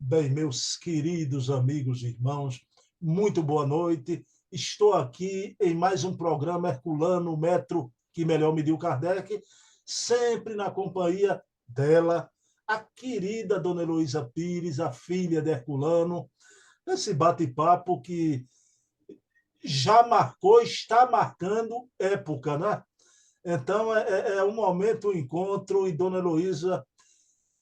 Bem, meus queridos amigos e irmãos, muito boa noite. Estou aqui em mais um programa Herculano, o metro que melhor mediu Kardec, sempre na companhia dela, a querida Dona Heloísa Pires, a filha de Herculano, esse bate-papo que já marcou, está marcando época, né? Então, é um momento, um encontro, e Dona Heloísa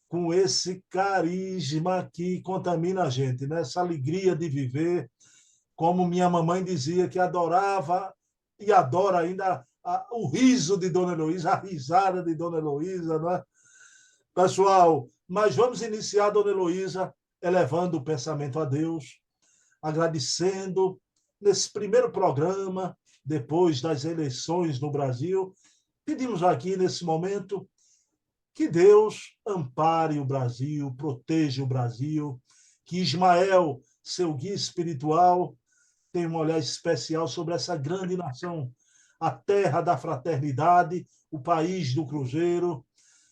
com esse carisma que contamina a gente, né? Essa alegria de viver, como minha mamãe dizia, que adorava e adora ainda o riso de Dona Heloísa, a risada de Dona Heloísa, não é? Pessoal, mas vamos iniciar, Dona Heloísa, elevando o pensamento a Deus, agradecendo nesse primeiro programa, depois das eleições no Brasil. Pedimos aqui, nesse momento, que Deus ampare o Brasil, proteja o Brasil, que Ismael, seu guia espiritual, tenha um olhar especial sobre essa grande nação, a terra da fraternidade, o país do Cruzeiro,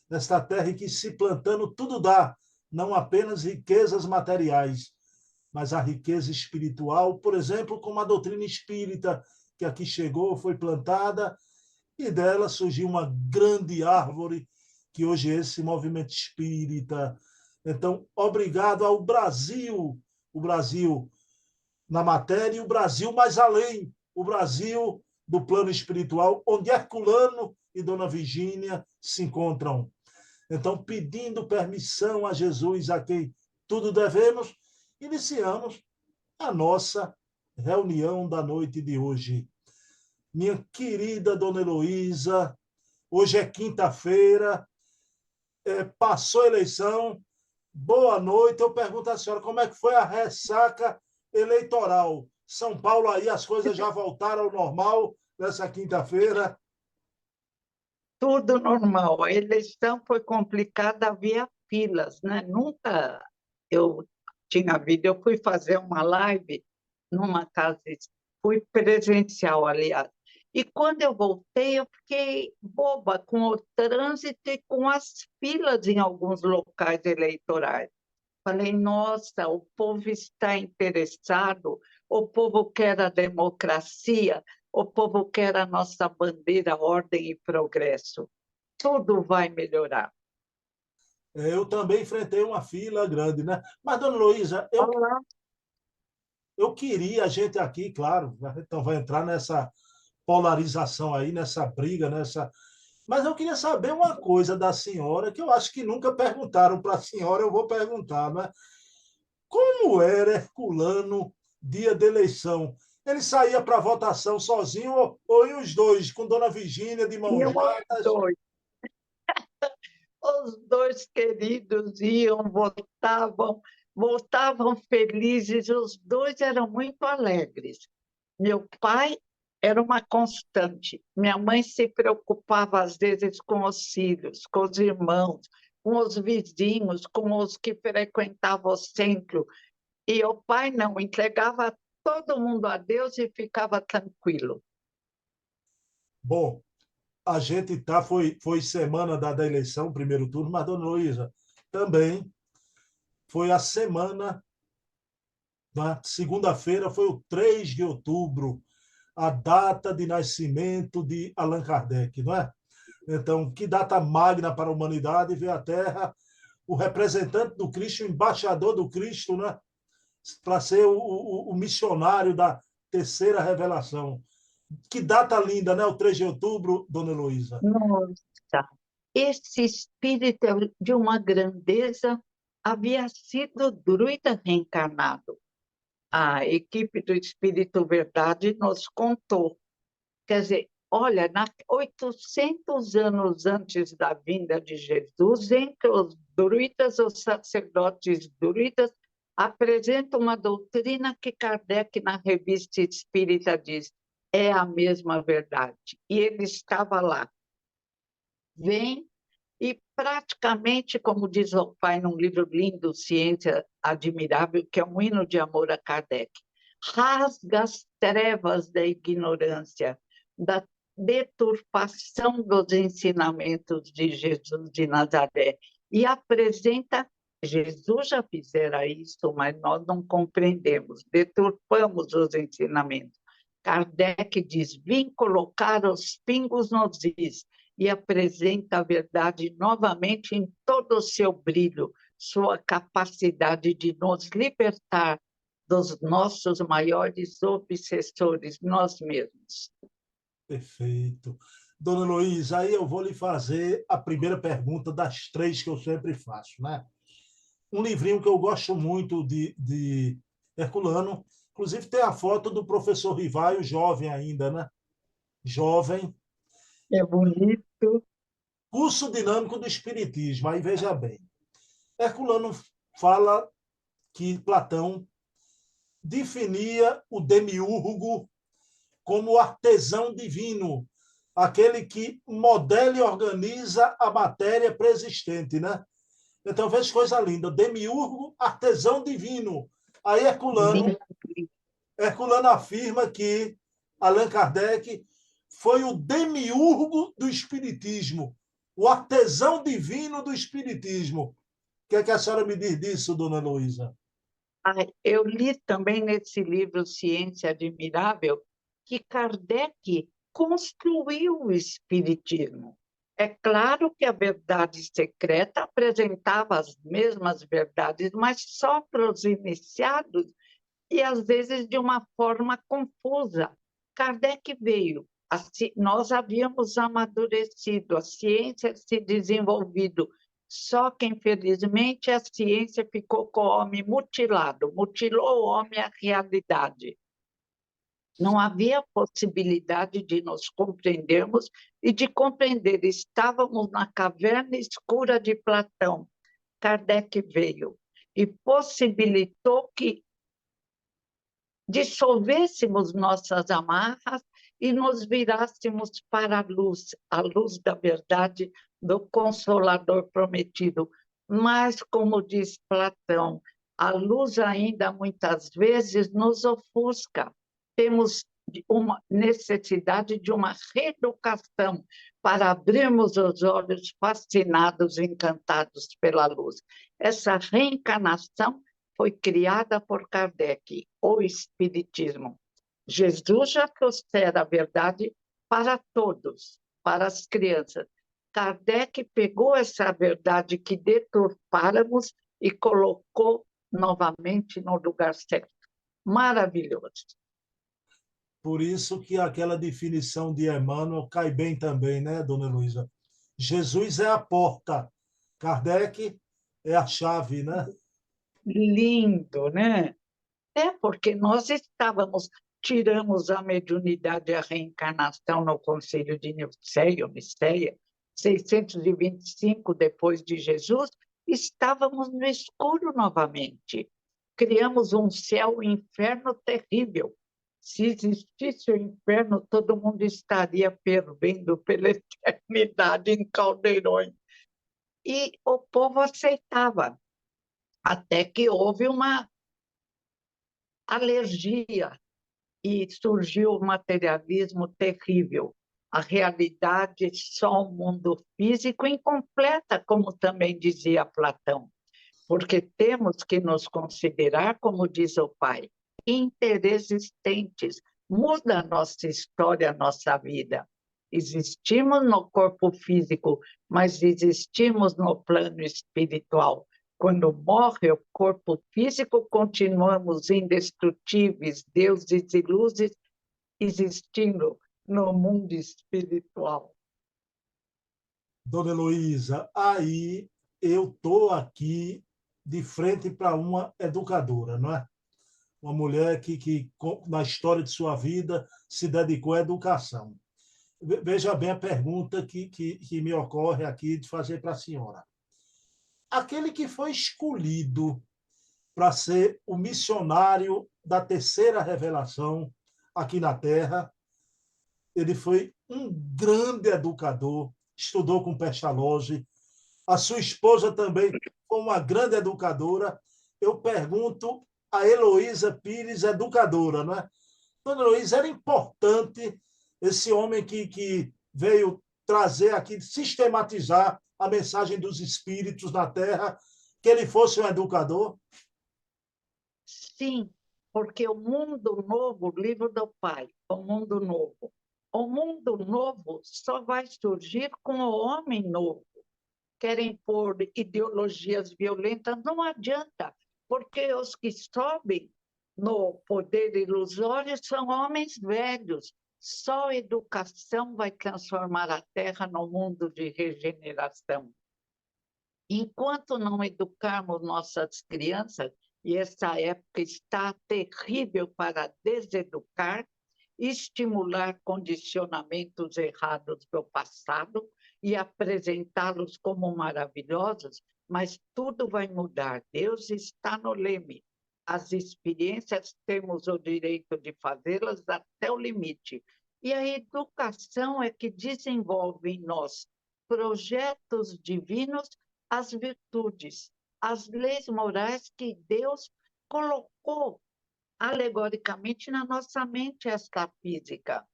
esta terra em que se plantando tudo dá, não apenas riquezas materiais, mas a riqueza espiritual, por exemplo, como a doutrina espírita, que aqui chegou, foi plantada, e dela surgiu uma grande árvore, que hoje é esse movimento espírita. Então, obrigado ao Brasil, o Brasil na matéria e o Brasil mais além, o Brasil do plano espiritual, onde Herculano e Dona Virgínia se encontram. Então, pedindo permissão a Jesus, a quem tudo devemos, iniciamos a nossa reunião da noite de hoje. Minha querida Dona Heloísa, hoje é quinta-feira, passou a eleição, boa noite. Eu pergunto à senhora, como é que foi a ressaca eleitoral? São Paulo aí, as coisas já voltaram ao normal nessa quinta-feira? Tudo normal. A eleição foi complicada, havia filas, né? Nunca eu tinha visto. Eu fui fazer uma live numa casa, fui presencial, aliás. E quando eu voltei, eu fiquei boba com o trânsito e com as filas em alguns locais eleitorais. Falei, nossa, o povo está interessado, o povo quer a democracia, o povo quer a nossa bandeira, ordem e progresso. Tudo vai melhorar. Eu também enfrentei uma fila grande, né? Mas, Dona Heloísa, Olá. eu queria a gente aqui, claro, então vai entrar nessa polarização aí, nessa briga, nessa. Mas eu queria saber uma coisa da senhora, que eu acho que nunca perguntaram para a senhora, eu vou perguntar, né? Como era Herculano dia de eleição? Ele saía para votação sozinho ou iam os dois, com Dona Virgínia de mãos Iam dadas? os dois queridos iam, votavam, voltavam felizes, os dois eram muito alegres. Meu pai era uma constante. Minha mãe se preocupava, às vezes, com os filhos, com os irmãos, com os vizinhos, com os que frequentavam o centro. E o pai não, entregava todo mundo a Deus e ficava tranquilo. Bom, a gente tá, foi semana da eleição, primeiro turno, mas, Dona Luísa, também foi a semana, na segunda-feira, foi o 3 de outubro, a data de nascimento de Allan Kardec, não é? Então, que data magna para a humanidade, ver a Terra, o representante do Cristo, o embaixador do Cristo, né? Para ser o missionário da terceira revelação. Que data linda, né? O 3 de outubro, Dona Heloísa. Nossa, esse espírito é de uma grandeza havia sido druida reencarnado. A equipe do Espírito Verdade nos contou. Quer dizer, olha, 800 anos antes da vinda de Jesus, entre os druidas, os sacerdotes druidas apresentam uma doutrina que Kardec, na Revista Espírita, diz é a mesma verdade. E ele estava lá. Vem e praticamente, como diz o pai num livro lindo, Ciência Admirável, que é um hino de amor a Kardec, rasga as trevas da ignorância, da deturpação dos ensinamentos de Jesus de Nazaré e apresenta Jesus já fizera isso, mas nós não compreendemos, deturpamos os ensinamentos. Kardec diz: vim colocar os pingos nos is e apresenta a verdade novamente em todo o seu brilho, sua capacidade de nos libertar dos nossos maiores obsessores, nós mesmos. Perfeito. Dona Heloísa, aí eu vou lhe fazer a primeira pergunta das três que eu sempre faço, né? Um livrinho que eu gosto muito de Herculano, inclusive tem a foto do professor Rivaio, jovem ainda, né? Jovem. É bonito. Curso Dinâmico do Espiritismo. Aí veja bem. Herculano fala que Platão definia o demiurgo como o artesão divino, aquele que modela e organiza a matéria preexistente, né? Então, veja coisa linda, demiurgo, artesão divino. Aí Herculano afirma que Allan Kardec foi o demiurgo do espiritismo, o artesão divino do espiritismo. O que é que a senhora me diz disso, dona Heloísa? Eu li também nesse livro Ciência Admirável que Kardec construiu o espiritismo. É claro que a verdade secreta apresentava as mesmas verdades, mas só para os iniciados e às vezes de uma forma confusa. Kardec veio, nós havíamos amadurecido, a ciência se desenvolvido, só que, infelizmente, a ciência ficou com o homem mutilado, mutilou o homem à realidade. Não havia possibilidade de nos compreendermos e de compreender. Estávamos na caverna escura de Platão. Kardec veio e possibilitou que dissolvêssemos nossas amarras e nos virássemos para a luz da verdade do Consolador prometido. Mas, como diz Platão, a luz ainda muitas vezes nos ofusca. Temos uma necessidade de uma reeducação para abrirmos os olhos fascinados, encantados pela luz. Essa reencarnação foi criada por Kardec, o Espiritismo. Jesus já trouxera a verdade para todos, para as crianças. Kardec pegou essa verdade que deturpáramos e colocou novamente no lugar certo. Maravilhoso. Por isso que aquela definição de Emmanuel cai bem também, né, dona Heloísa? Jesus é a porta, Kardec é a chave, né? Lindo, né? É porque nós tiramos a mediunidade e a reencarnação no Conselho de Nicéia, 625 depois de Jesus, estávamos no escuro novamente. Criamos um céu e inferno terrível. Se existisse o inferno, todo mundo estaria fervendo pela eternidade em caldeirões. E o povo aceitava, até que houve uma alergia e surgiu o materialismo terrível. A realidade só o mundo físico incompleta, como também dizia Platão, porque temos que nos considerar, como diz o pai, interexistentes. Muda a nossa história, a nossa vida. Existimos no corpo físico, mas existimos no plano espiritual. Quando morre o corpo físico, continuamos indestrutíveis, deuses e luzes, existindo no mundo espiritual. Dona Heloísa, aí eu estou aqui de frente para uma educadora, não é? Uma mulher que, na história de sua vida, se dedicou à educação. Veja bem a pergunta que me ocorre aqui de fazer para a senhora. Aquele que foi escolhido para ser o missionário da terceira revelação aqui na Terra, ele foi um grande educador, estudou com Pestalozzi, a sua esposa também foi uma grande educadora. Eu pergunto a Heloísa Pires, educadora, não é? Dona Heloísa, era importante esse homem que veio trazer aqui, sistematizar a mensagem dos espíritos na Terra. que ele fosse um educador? Sim, porque o mundo novo, o livro do Pai, o mundo novo. O mundo novo só vai surgir com o homem novo. Querem pôr ideologias violentas, não adianta, porque os que sobem no poder ilusório são homens velhos. Só a educação vai transformar a Terra num mundo de regeneração. Enquanto não educarmos nossas crianças, e essa época está terrível para deseducar, estimular condicionamentos errados do passado e apresentá-los como maravilhosos, mas tudo vai mudar. Deus está no leme. As experiências temos o direito de fazê-las até o limite. E a educação é que desenvolve em nós projetos divinos, as virtudes, as leis morais que Deus colocou alegoricamente na nossa mente extrafísica.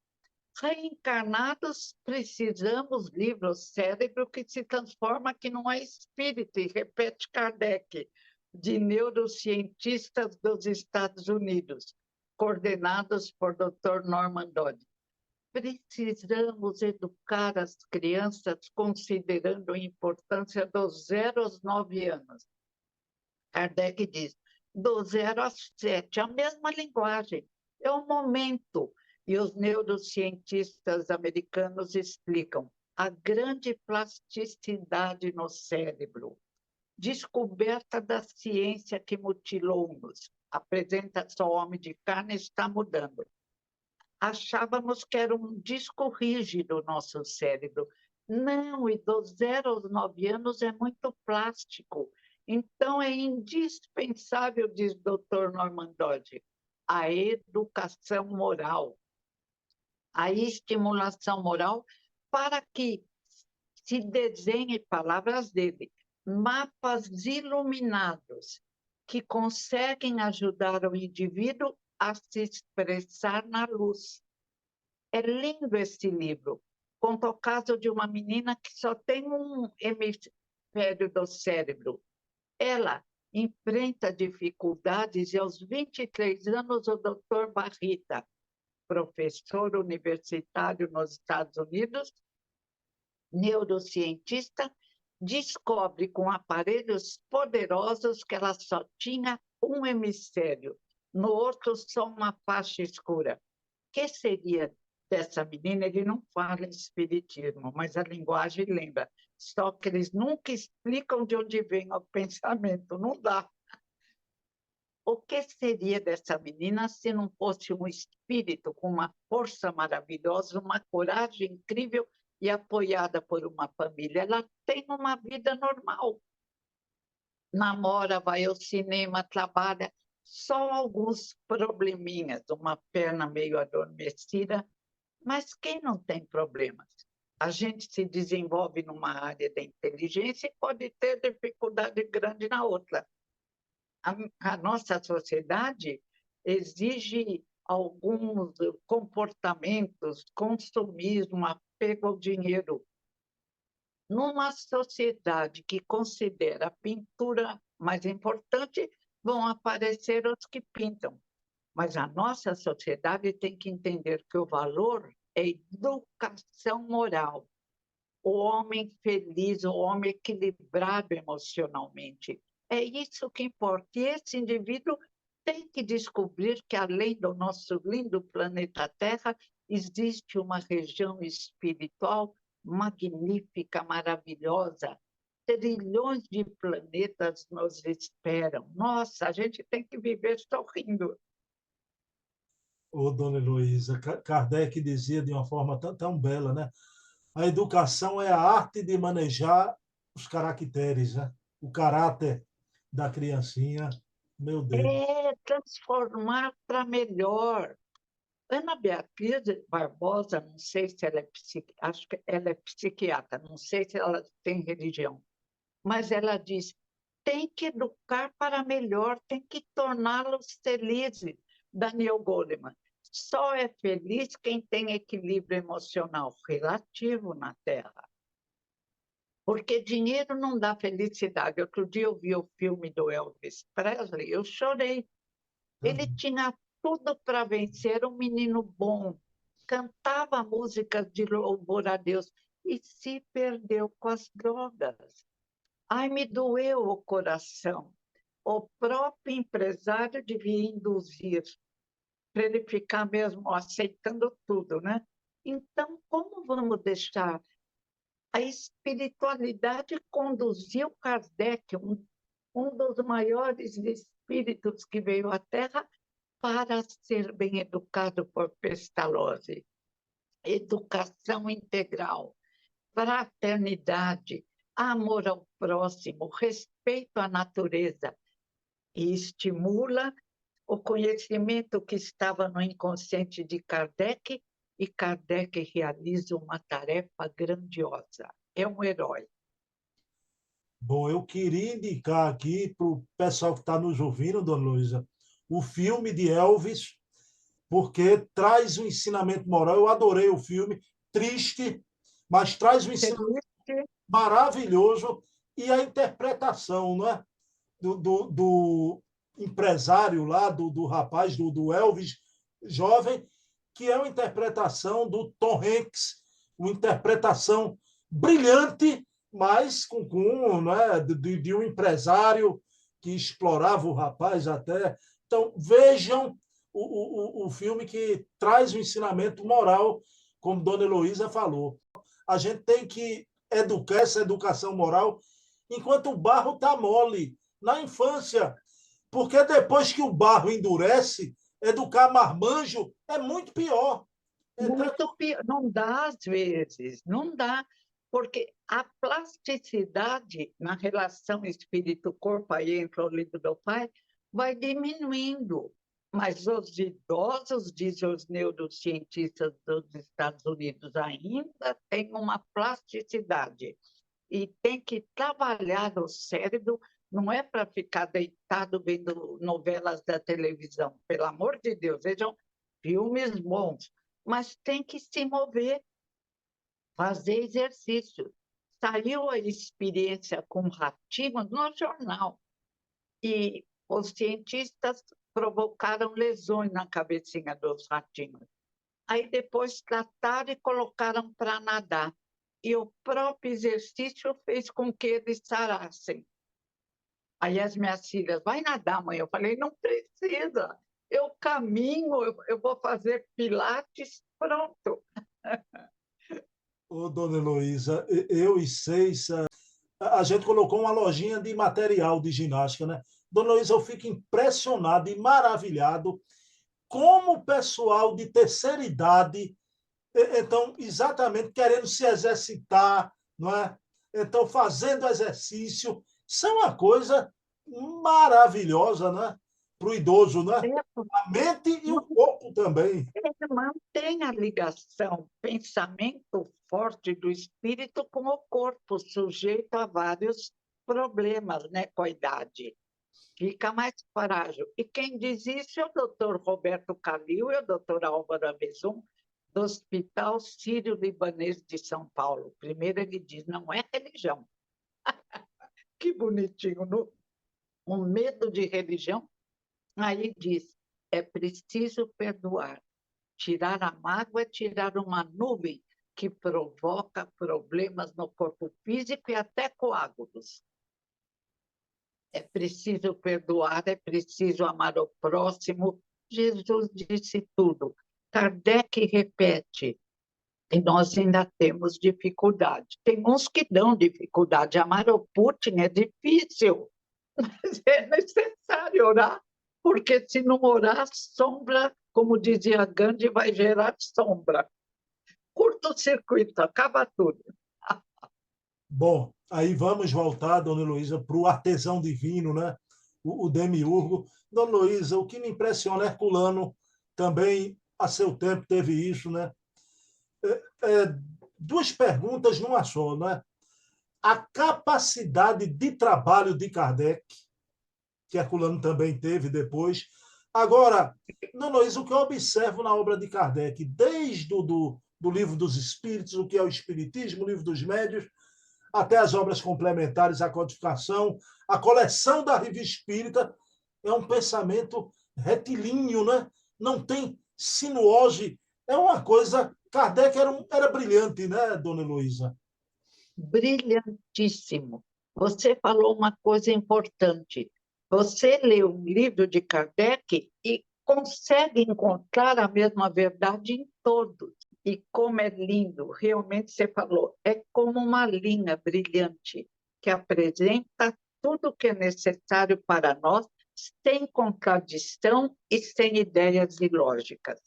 Reencarnados, precisamos livre o cérebro que se transforma, que não é espírito, e repete Kardec, de neurocientistas dos Estados Unidos, coordenados por Dr. Norman Dodd. Precisamos educar as crianças considerando a importância dos 0 aos 9 anos. Kardec diz, do 0 aos 7, a mesma linguagem, é o momento. E os neurocientistas americanos explicam a grande plasticidade no cérebro, descoberta da ciência que mutilou-nos. Apresenta só homem de carne está mudando. Achávamos que era um disco rígido o nosso cérebro. Não, e dos 0 aos 9 anos é muito plástico. Então, é indispensável, diz o Dr. Norman Dodd, a educação moral, a estimulação moral, para que se desenhe, palavras dele, mapas iluminados que conseguem ajudar o indivíduo a se expressar na luz. É lindo esse livro. Conta o caso de uma menina que só tem um hemisfério do cérebro. Ela enfrenta dificuldades e aos 23 anos o Dr. Barrita, professor universitário nos Estados Unidos, neurocientista, descobre com aparelhos poderosos que ela só tinha um hemisfério, no outro só uma faixa escura. O que seria dessa menina? Ele não fala em espiritismo, mas a linguagem lembra. Só que eles nunca explicam de onde vem o pensamento, não dá. O que seria dessa menina se não fosse um espírito com uma força maravilhosa, uma coragem incrível e apoiada por uma família? Ela tem uma vida normal. Namora, vai ao cinema, trabalha, só alguns probleminhas, uma perna meio adormecida, mas quem não tem problemas? A gente se desenvolve numa área da inteligência e pode ter dificuldade grande na outra. A nossa sociedade exige alguns comportamentos, consumismo, apego ao dinheiro. Numa sociedade que considera a pintura mais importante, vão aparecer os que pintam. Mas a nossa sociedade tem que entender que o valor é educação moral. O homem feliz, o homem equilibrado emocionalmente. É isso que importa. E esse indivíduo tem que descobrir que, além do nosso lindo planeta Terra, existe uma região espiritual magnífica, maravilhosa. Trilhões de planetas nos esperam. Nossa, a gente tem que viver sorrindo. Ô, dona Heloísa, Kardec dizia de uma forma tão bela, né? A educação é a arte de manejar os caracteres, né? O caráter da criancinha, meu Deus. É transformar para melhor. Ana Beatriz Barbosa, não sei se ela é acho que ela é psiquiatra, não sei se ela tem religião, mas ela diz: tem que educar para melhor, tem que torná-los felizes. Daniel Goleman, só é feliz quem tem equilíbrio emocional relativo na Terra. Porque dinheiro não dá felicidade. Outro dia eu vi o filme do Elvis Presley, eu chorei. Ele tinha tudo para vencer, um menino bom, cantava músicas de louvor a Deus e se perdeu com as drogas. Ai, me doeu o coração. O próprio empresário devia induzir para ele ficar mesmo aceitando tudo, né? Então, como vamos deixar? A espiritualidade conduziu Kardec, um dos maiores espíritos que veio à Terra, para ser bem educado por Pestalozzi. Educação integral, fraternidade, amor ao próximo, respeito à natureza, e estimula o conhecimento que estava no inconsciente de Kardec, e Kardec realiza uma tarefa grandiosa. É um herói. Bom, eu queria indicar aqui para o pessoal que está nos ouvindo, dona Luísa, o filme de Elvis, porque traz um ensinamento moral. Eu adorei o filme, triste, mas traz um ensinamento maravilhoso e a interpretação, não é? Do empresário lá, do rapaz, do Elvis jovem, que é uma interpretação do Tom Hanks, uma interpretação brilhante, mas né, de um empresário que explorava o rapaz até. Então, vejam o filme que traz um ensinamento moral, como Dona Heloísa falou. A gente tem que educar essa educação moral enquanto o barro está mole, na infância. Porque depois que o barro endurece, educar marmanjo é muito pior. Muito pior. Não dá, às vezes, não dá, porque a plasticidade na relação espírito-corpo, aí entra o livro do pai, vai diminuindo. Mas os idosos, dizem os neurocientistas dos Estados Unidos, ainda têm uma plasticidade. E tem que trabalhar o cérebro, não é para ficar deitado vendo novelas da televisão, pelo amor de Deus, vejam filmes bons, mas tem que se mover, fazer exercício. Saiu a experiência com ratinhos no jornal e os cientistas provocaram lesões na cabecinha dos ratinhos. Aí depois trataram e colocaram para nadar. E o próprio exercício fez com que eles sarassem. Aí as minhas filhas, vai nadar, mãe. Eu falei, não precisa. Eu caminho, eu vou fazer pilates, pronto. Ô, dona Heloísa, eu e seis, a gente colocou uma lojinha de material de ginástica, né? Dona Heloísa, eu fico impressionado e maravilhado como o pessoal de terceira idade, então, exatamente querendo se exercitar, não é? Então, fazendo exercício, isso é uma coisa maravilhosa, né? Para o idoso, né? A mente e o corpo também. Ele mantém a ligação, pensamento forte do espírito com o corpo, sujeito a vários problemas, né, com a idade. Fica mais frágil. E quem diz isso é o doutor Roberto Calil e o doutor Álvaro Abezum, do Hospital Sírio-Libanês de São Paulo. Primeiro ele diz, não é religião. Que bonitinho, no, um medo de religião. Aí diz, é preciso perdoar. Tirar a mágoa é tirar uma nuvem que provoca problemas no corpo físico e até coágulos. É preciso perdoar, é preciso amar o próximo. Jesus disse tudo. Kardec repete, e nós ainda temos dificuldade. Tem uns que dão dificuldade. Amar o Putin é difícil, mas é necessário orar, porque se não orar, sombra, como dizia Gandhi, vai gerar sombra. Curto-circuito, acaba tudo. Bom, aí vamos voltar, dona Heloísa, para o artesão divino, né? O demiurgo. Dona Heloísa, o que me impressiona, Herculano também, a seu tempo, teve isso, né? Duas perguntas numa só, né? A capacidade de trabalho de Kardec, que Herculano também teve depois. Agora, Dona Heloísa, o que eu observo na obra de Kardec, desde do Livro dos Espíritos, o que é o Espiritismo, o Livro dos Médios, até as obras complementares, a codificação, a coleção da Revista Espírita, é um pensamento retilíneo, né? Não tem sinuose, é uma coisa... Kardec era brilhante, né, dona Heloísa? Brilhantíssimo. Você falou uma coisa importante. Você lê um livro de Kardec e consegue encontrar a mesma verdade em todos. E como é lindo, realmente você falou, é como uma linha brilhante que apresenta tudo o que é necessário para nós, sem contradição e sem ideias ilógicas.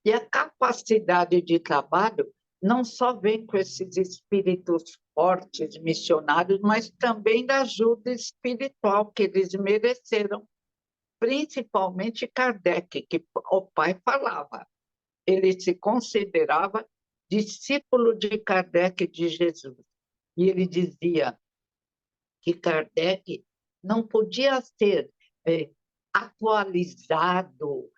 E a capacidade de trabalho não só vem com esses espíritos fortes, missionários, mas também da ajuda espiritual que eles mereceram, principalmente Kardec, que o pai falava. Ele se considerava discípulo de Kardec de Jesus. E ele dizia que Kardec não podia ser atualizado,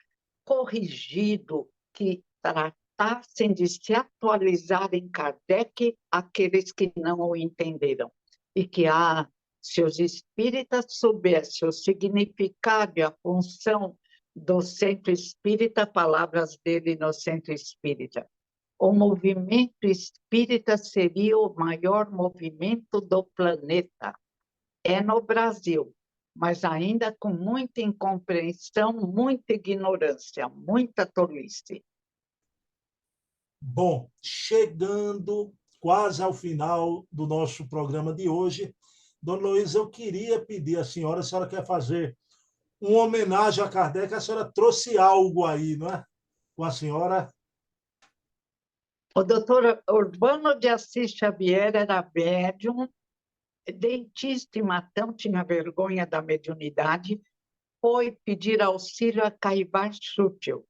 corrigido, que tratassem de se atualizar em Kardec aqueles que não o entenderam. E que, se os espíritas soubessem o significado e a função do centro espírita, palavras dele no centro espírita, o movimento espírita seria o maior movimento do planeta. É no Brasil, mas ainda com muita incompreensão, muita ignorância, muita tolice. Bom, chegando quase ao final do nosso programa de hoje, dona Luísa, eu queria pedir à senhora, se a senhora quer fazer uma homenagem a Kardec, a senhora trouxe algo aí, não é? Com a senhora. O doutor Urbano de Assis Xavier era médium, dentista e matão, tinha vergonha da mediunidade, foi pedir auxílio a Caibar Schuttel,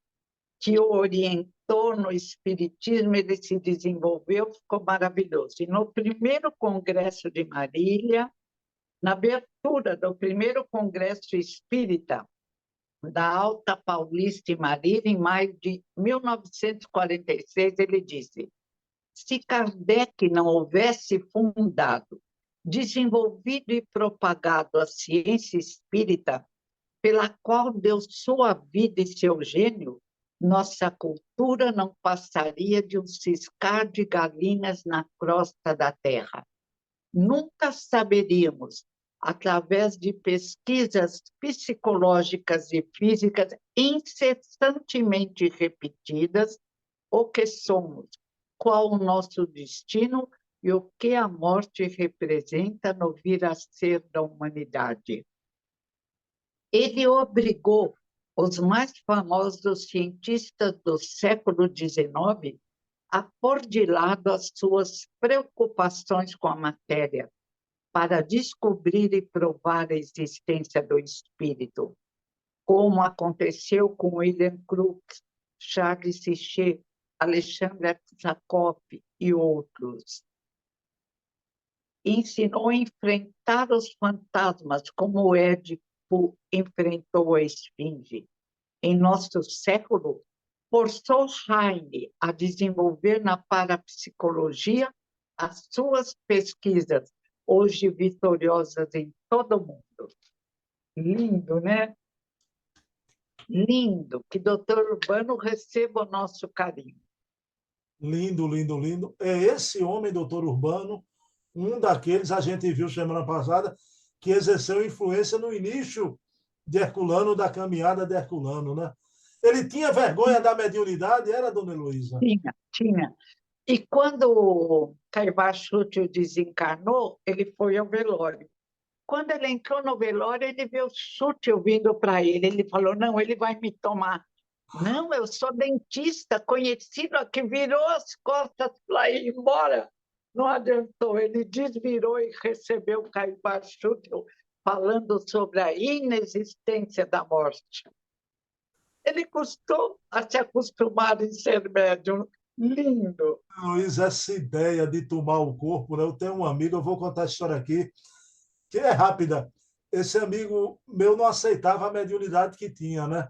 que o orientou no espiritismo, ele se desenvolveu, ficou maravilhoso. E no primeiro congresso de Marília, na abertura do primeiro congresso espírita da Alta Paulista e Marília, em maio de 1946, ele disse: se Kardec não houvesse fundado, desenvolvido e propagado a ciência espírita, pela qual deu sua vida e seu gênio, nossa cultura não passaria de um ciscar de galinhas na crosta da terra. Nunca saberíamos, através de pesquisas psicológicas e físicas incessantemente repetidas, o que somos, qual o nosso destino e o que a morte representa no vir a ser da humanidade. Ele obrigou os mais famosos cientistas do século XIX a pôr de lado as suas preocupações com a matéria, para descobrir e provar a existência do espírito, como aconteceu com William Crookes, Charles Sichet, Alexander Zakop e outros. Ensinou a enfrentar os fantasmas, como Édipo enfrentou a esfinge. Em nosso século, forçou Heine a desenvolver na parapsicologia as suas pesquisas, hoje vitoriosas em todo o mundo. Lindo, né? Lindo. Que doutor Urbano receba o nosso carinho. Lindo, lindo, lindo. É esse homem, doutor Urbano, um daqueles, a gente viu semana passada, que exerceu influência no início de Herculano, da caminhada de Herculano, né? Ele tinha vergonha da mediunidade, era, dona Heloísa? Tinha. E quando o Caibar Schuttel desencarnou, ele foi ao velório. Quando ele entrou no velório, ele viu o Schuttel vindo para ele. Ele falou, não, ele vai me tomar. Não, eu sou dentista, conhecido, que virou as costas para ir embora. Não adiantou, ele desvirou e recebeu o Caibar Schuttel falando sobre a inexistência da morte. Ele custou a se acostumar em ser médium. Lindo. Luiz, essa ideia de tomar o corpo, né? Eu tenho um amigo, eu vou contar a história aqui, que é rápida. Esse amigo meu não aceitava a mediunidade que tinha, né?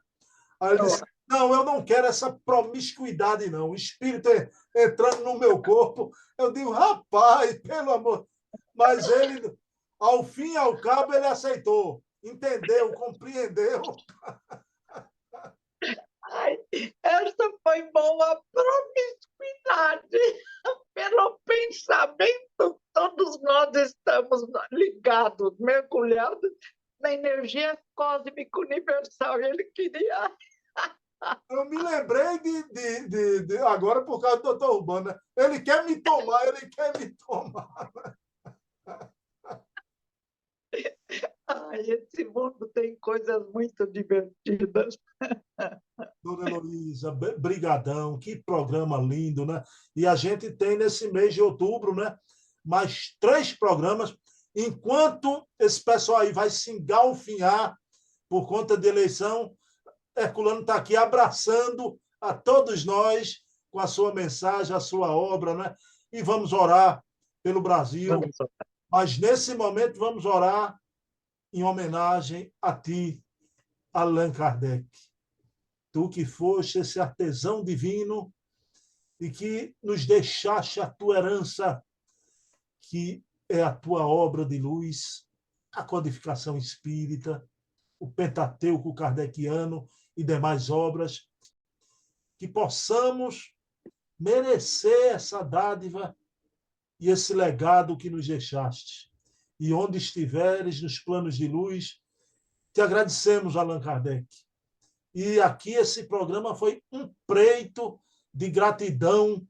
Aí ele disse, Não, eu não quero essa promiscuidade, não. O espírito entrando no meu corpo. Eu digo, rapaz, pelo amor. Mas ele, ao fim e ao cabo, ele aceitou. Entendeu, compreendeu. Ai, essa foi boa promiscuidade. Pelo pensamento, todos nós estamos ligados, mergulhados na energia cósmica universal. Ele queria. Eu me lembrei de agora por causa do doutor Urbano. Ele quer me tomar, ele quer me tomar. Ai, esse mundo tem coisas muito divertidas. Dona Heloísa, brigadão, que programa lindo, né? E a gente tem nesse mês de outubro, né, mais 3 programas, enquanto esse pessoal aí vai se engalfinhar por conta de eleição, Herculano está aqui abraçando a todos nós com a sua mensagem, a sua obra, né? E vamos orar pelo Brasil, mas nesse momento vamos orar em homenagem a ti, Allan Kardec. Tu que foste esse artesão divino e que nos deixaste a tua herança, que é a tua obra de luz, a codificação espírita, o Pentateuco kardeciano e demais obras, que possamos merecer essa dádiva e esse legado que nos deixaste. E onde estiveres nos planos de luz, te agradecemos, Allan Kardec. E aqui esse programa foi um preito de gratidão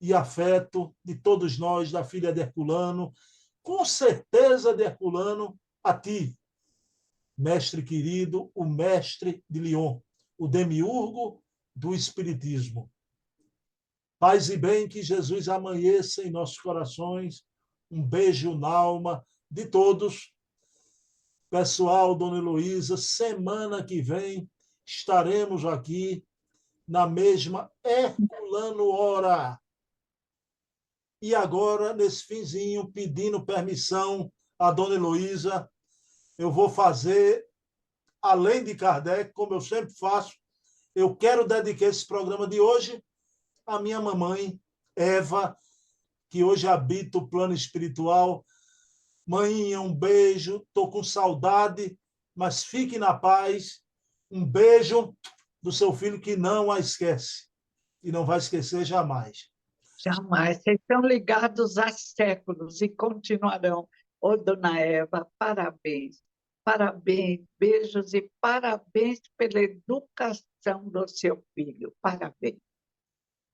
e afeto de todos nós, da filha de Herculano, com certeza de Herculano, a ti, mestre querido, o mestre de Lyon, o demiurgo do Espiritismo. Paz e bem, que Jesus amanheça em nossos corações. Um beijo na alma de todos. Pessoal, Dona Heloísa, semana que vem estaremos aqui na mesma Herculano Hora. E agora, nesse finzinho, pedindo permissão à Dona Heloísa, eu vou fazer, além de Kardec, como eu sempre faço, eu quero dedicar esse programa de hoje à minha mamãe, Eva, que hoje habita o plano espiritual. Mãinha, um beijo, estou com saudade, mas fique na paz. Um beijo do seu filho que não a esquece e não vai esquecer jamais. Jamais. Vocês estão ligados há séculos e continuarão. Ô, dona Eva, parabéns. Parabéns, beijos e parabéns pela educação do seu filho. Parabéns.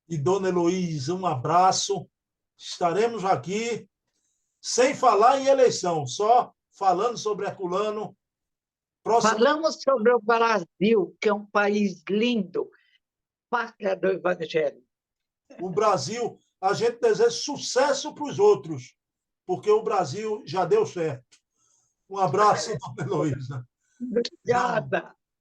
E Dona Heloísa, um abraço. Estaremos aqui sem falar em eleição, só falando sobre Herculano. Falamos sobre o Brasil, que é um país lindo, pátria do Evangelho. O Brasil, a gente deseja sucesso para os outros, porque o Brasil já deu certo. Um abraço, Dona Heloísa. Obrigada.